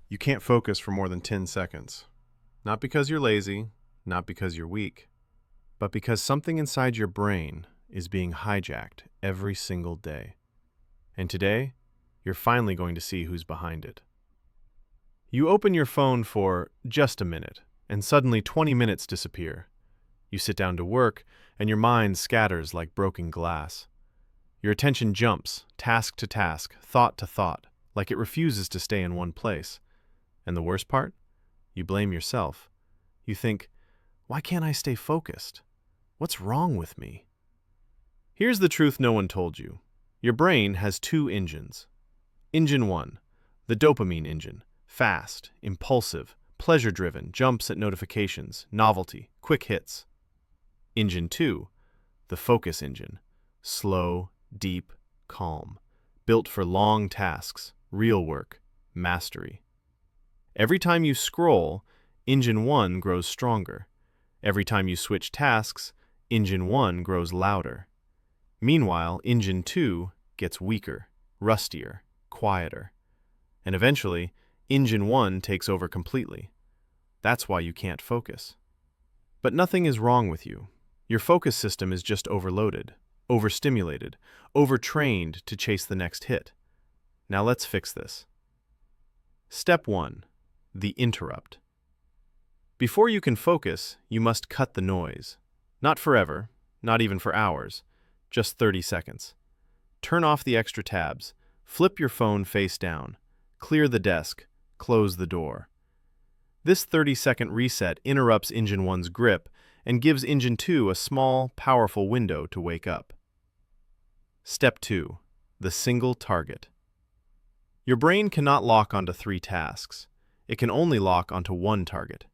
You can't focus for more than 10 seconds. Not because you're lazy, not because you're weak, but because something inside your brain is being hijacked every single day. And today, you're finally going to see who's behind it. You open your phone for just a minute, and suddenly 20 minutes disappear. You sit down to work, and your mind scatters like broken glass. Your attention jumps, task to task, thought to thought, like it refuses to stay in one place. And the worst part? You blame yourself. You think, why can't I stay focused? What's wrong with me? Here's the truth no one told you. Your brain has two engines. Engine 1, the dopamine engine, fast, impulsive, pleasure-driven, jumps at notifications, novelty, quick hits. Engine 2, the focus engine, slow, deep, calm, built for long tasks, real work, mastery. Every time you scroll, Engine 1 grows stronger. Every time you switch tasks, Engine 1 grows louder. Meanwhile, Engine 2 gets weaker, rustier, quieter. And eventually, Engine 1 takes over completely. That's why you can't focus. But nothing is wrong with you. Your focus system is just overloaded, overstimulated, overtrained to chase the next hit. Now let's fix this. Step 1. The interrupt. Before you can focus, you must cut the noise. Not forever, not even for hours, just 30 seconds. Turn off the extra tabs, flip your phone face down, clear the desk, close the door. This 30-second reset interrupts Engine 1's grip and gives Engine 2 a small, powerful window to wake up. Step 2. The single target. Your brain cannot lock onto 3 tasks. It can only lock onto one target.